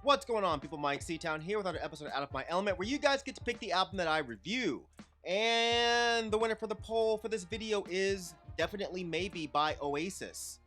What's going on, people? Myke C-Town here with another episode of Out of My Element, where you guys get to pick the album that I review. And the winner for the poll for this video is Definitely Maybe by Oasis.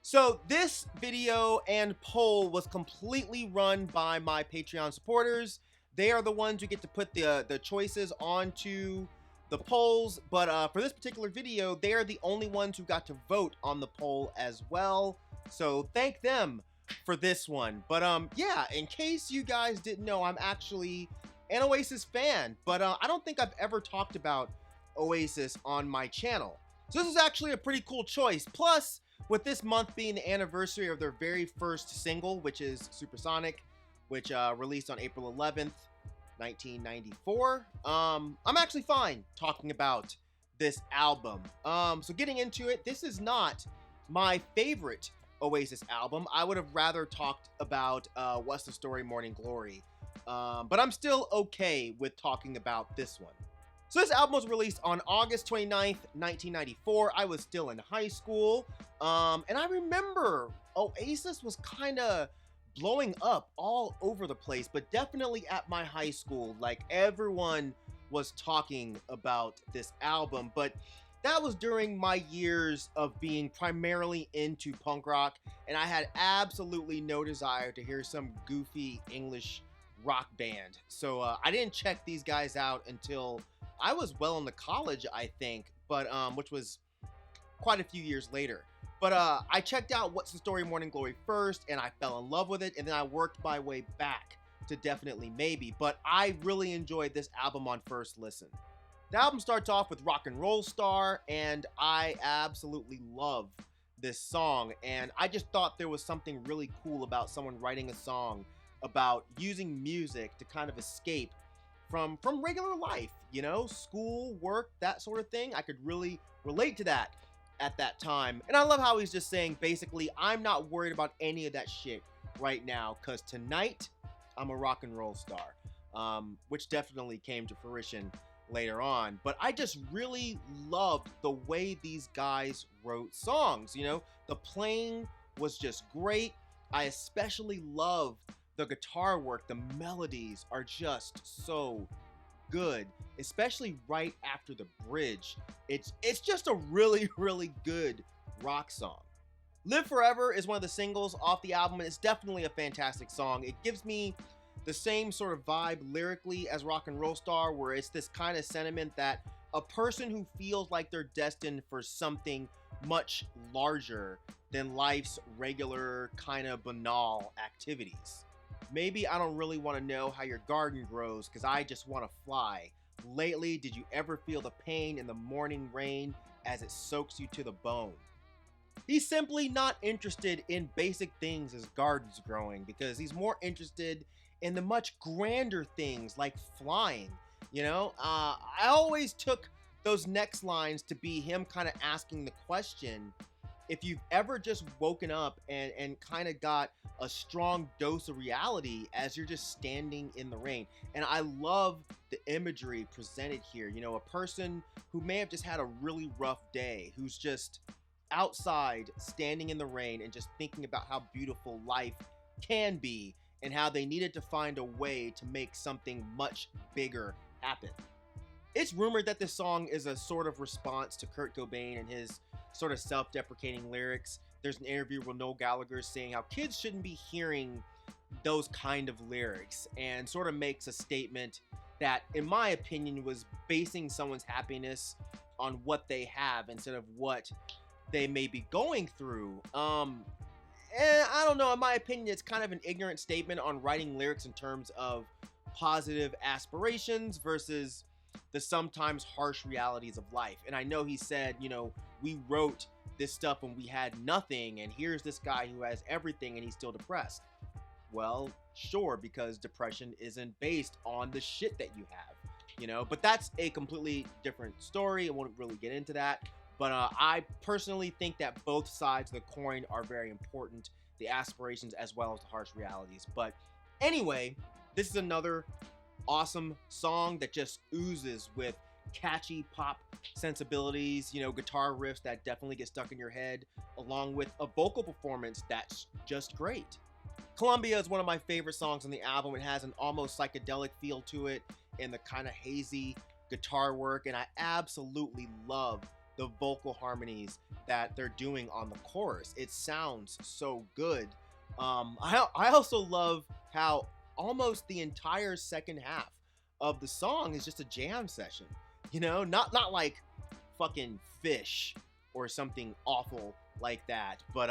So this video and poll was completely run by my Patreon supporters. They are the ones who get to put the choices onto the polls, but for this particular video, they are the only ones who got to vote on the poll as well. So thank them for this one. But yeah, in case you guys didn't know, I'm actually an Oasis fan, but I don't think I've ever talked about Oasis on my channel. So this is actually a pretty cool choice. Plus, with this month being the anniversary of their very first single, which is Supersonic, which released on April 11th, 1994, I'm actually fine talking about this album. So getting into it, this is not my favorite Oasis album. I would have rather talked about What's the Story, Morning Glory, but I'm still okay with talking about this one. So this album was released on August 29th, 1994. I was still in high school, and I remember Oasis was kind of blowing up all over the place, but definitely at my high school, like everyone was talking about this album. But that was during my years of being primarily into punk rock, and I had absolutely no desire to hear some goofy English rock band. So I didn't check these guys out until I was well into college, I think, but which was quite a few years later. But I checked out What's the Story, Morning Glory first, and I fell in love with it, and then I worked my way back to Definitely Maybe. But I really enjoyed this album on first listen. The album starts off with Rock and Roll Star, and I absolutely love this song. And I just thought there was something really cool about someone writing a song about using music to kind of escape from regular life, you know, school, work, that sort of thing. I could really relate to that at that time. And I love how he's just saying, basically, I'm not worried about any of that shit right now, because tonight I'm a rock and roll star, which definitely came to fruition later on. But I just really loved the way these guys wrote songs. You know, the playing was just great. I especially love the guitar work. The melodies are just so good, especially right after the bridge. It's just a really, really good rock song. Live Forever is one of the singles off the album, and it's definitely a fantastic song. It gives me the same sort of vibe lyrically as Rock and Roll Star, where it's this kind of sentiment that a person who feels like they're destined for something much larger than life's regular kind of banal activities. Maybe I don't really want to know how your garden grows, because I just want to fly. Lately, did you ever feel the pain in the morning rain as it soaks you to the bone? He's simply not interested in basic things as gardens growing, because he's more interested in the much grander things like flying. You know, I always took those next lines to be him kind of asking the question, if you've ever just woken up and kind of got a strong dose of reality as you're just standing in the rain. And I love the imagery presented here. You know, a person who may have just had a really rough day, who's just outside standing in the rain and just thinking about how beautiful life can be and how they needed to find a way to make something much bigger happen. It's rumored that this song is a sort of response to Kurt Cobain and his sort of self-deprecating lyrics. There's an interview with Noel Gallagher saying how kids shouldn't be hearing those kind of lyrics, and sort of makes a statement that, in my opinion, was basing someone's happiness on what they have instead of what they may be going through. And I don't know, in my opinion, it's kind of an ignorant statement on writing lyrics in terms of positive aspirations versus the sometimes harsh realities of life. And I know he said, you know, we wrote this stuff when we had nothing, and here's this guy who has everything and he's still depressed. Well, sure, because depression isn't based on the shit that you have, you know, but that's a completely different story. I won't really get into that. But I personally think that both sides of the coin are very important, the aspirations as well as the harsh realities. But anyway, this is another awesome song that just oozes with catchy pop sensibilities, you know, guitar riffs that definitely get stuck in your head, along with a vocal performance that's just great. Colombia is one of my favorite songs on the album. It has an almost psychedelic feel to it and the kind of hazy guitar work, and I absolutely love the vocal harmonies that they're doing on the chorus. It sounds so good. I also love how almost the entire second half of the song is just a jam session. You know, not like fucking Fish or something awful like that, but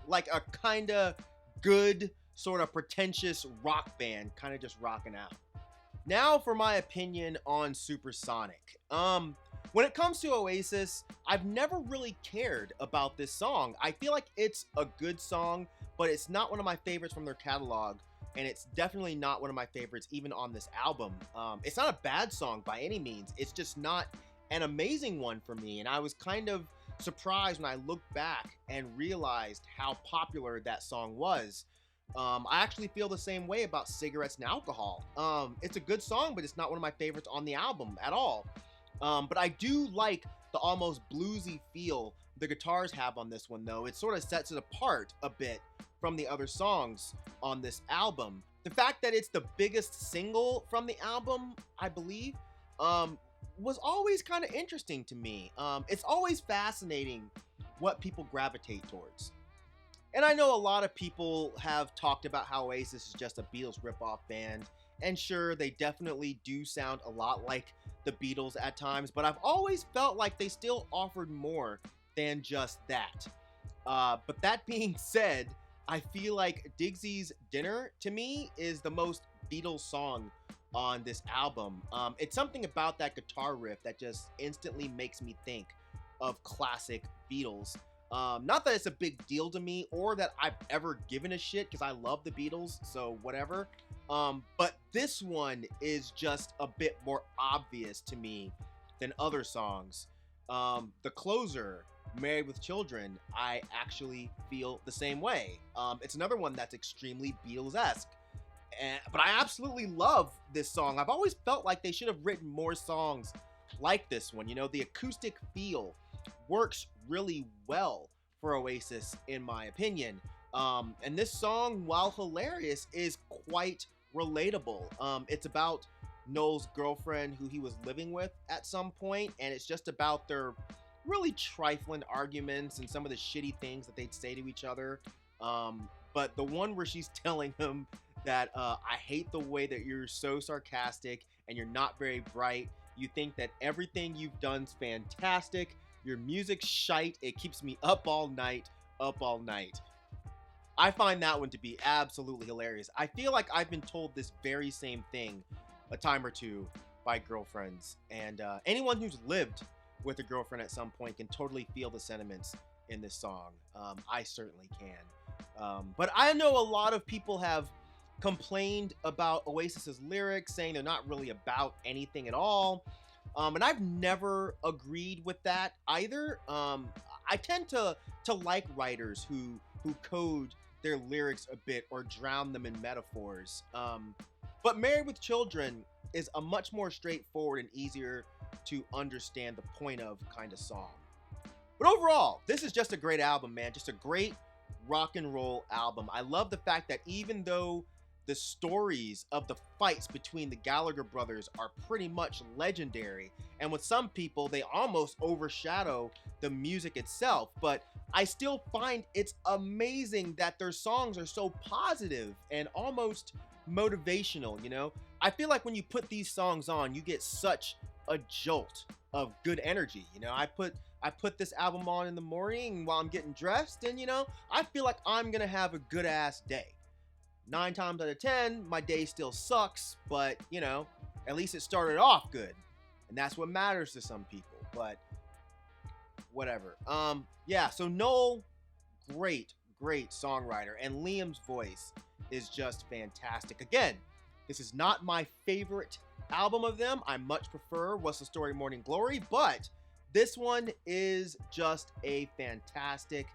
like a kind of good sort of pretentious rock band kind of just rocking out. Now for my opinion on Supersonic. When it comes to Oasis, I've never really cared about this song. I feel like it's a good song, but it's not one of my favorites from their catalog, and it's definitely not one of my favorites even on this album. It's not a bad song by any means. It's just not an amazing one for me, and I was kind of surprised when I looked back and realized how popular that song was. I actually feel the same way about Cigarettes and Alcohol. It's a good song, but it's not one of my favorites on the album at all. But I do like the almost bluesy feel the guitars have on this one, though. It sort of sets it apart a bit from the other songs on this album. The fact that it's the biggest single from the album, I believe, was always kind of interesting to me. It's always fascinating what people gravitate towards. And I know a lot of people have talked about how Oasis is just a Beatles ripoff band, and sure, they definitely do sound a lot like the Beatles at times, but I've always felt like they still offered more than just that. But that being said, I feel like Digsy's Dinner, to me, is the most Beatles song on this album. It's something about that guitar riff that just instantly makes me think of classic Beatles. Not that it's a big deal to me or that I've ever given a shit, because I love the Beatles, so whatever. But this one is just a bit more obvious to me than other songs. The closer, Married with Children, I actually feel the same way. It's another one that's extremely Beatles-esque. But I absolutely love this song. I've always felt like they should have written more songs like this one. You know, the acoustic feel works really well for Oasis, in my opinion. And this song, while hilarious, is quite relatable. It's about Noel's girlfriend who he was living with at some point, and it's just about their really trifling arguments and some of the shitty things that they'd say to each other. But the one where she's telling him that I hate the way that you're so sarcastic and you're not very bright. You think that everything you've done's fantastic. Your music's shite. It keeps me up all night, up all night. I find that one to be absolutely hilarious. I feel like I've been told this very same thing a time or two by girlfriends. And anyone who's lived with a girlfriend at some point can totally feel the sentiments in this song. I certainly can. But I know a lot of people have complained about Oasis's lyrics, saying they're not really about anything at all. And I've never agreed with that either. I tend to like writers who code their lyrics a bit or drown them in metaphors. But Married with Children is a much more straightforward and easier to understand the point of kind of song. But overall, this is just a great album, man. Just a great rock and roll album. I love the fact that even though the stories of the fights between the Gallagher brothers are pretty much legendary, and with some people they almost overshadow the music itself, but I still find it's amazing that their songs are so positive and almost motivational. You know, I feel like when you put these songs on, you get such a jolt of good energy. You know, I put this album on in the morning while I'm getting dressed, and you know, I feel like I'm gonna have a good ass day. 9 times out of 10, my day still sucks, but, you know, at least it started off good. And that's what matters to some people, but whatever. Yeah, so Noel, great songwriter, and Liam's voice is just fantastic. Again, this is not my favorite album of them. I much prefer What's the Story, Morning Glory, but this one is just a fantastic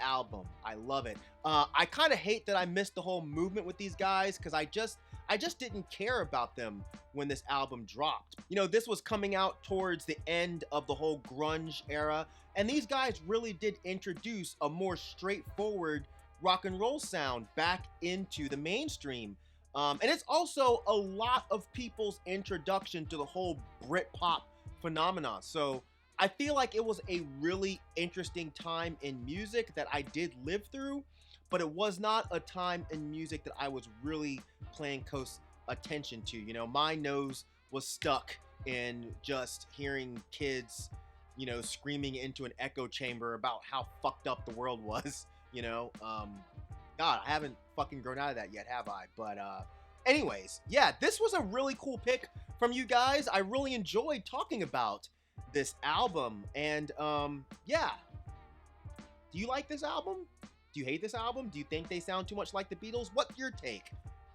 album. I love it. I kind of hate that I missed the whole movement with these guys, because I just didn't care about them when this album dropped. You know, this was coming out towards the end of the whole grunge era, and these guys really did introduce a more straightforward rock and roll sound back into the mainstream. And it's also a lot of people's introduction to the whole Britpop phenomenon. So I feel like it was a really interesting time in music that I did live through, but it was not a time in music that I was really paying close attention to. You know, my nose was stuck in just hearing kids, you know, screaming into an echo chamber about how fucked up the world was, you know. God, I haven't fucking grown out of that yet, have I? But anyways, yeah, this was a really cool pick from you guys. I really enjoyed talking about this album, and yeah. Do you like this album? Do you hate this album? Do you think they sound too much like the Beatles? What's your take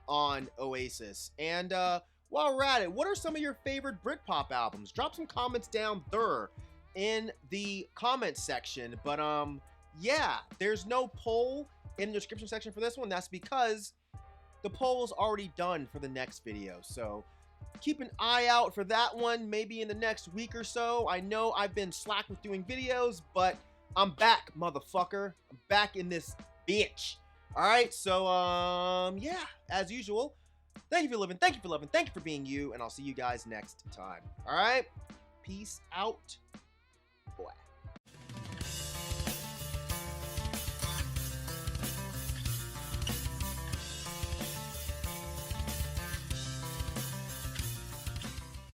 on Oasis? And while we're at it, what are some of your favorite Britpop albums? Drop some comments down there in the comments section. But yeah, there's no poll in the description section for this one. That's because the poll is already done for the next video. So keep an eye out for that one, maybe in the next week or so. I know I've been slack with doing videos, but I'm back, motherfucker. I'm back in this bitch. All right, so yeah, as usual, thank you for living, thank you for loving, thank you for being you, and I'll see you guys next time. All right, peace out.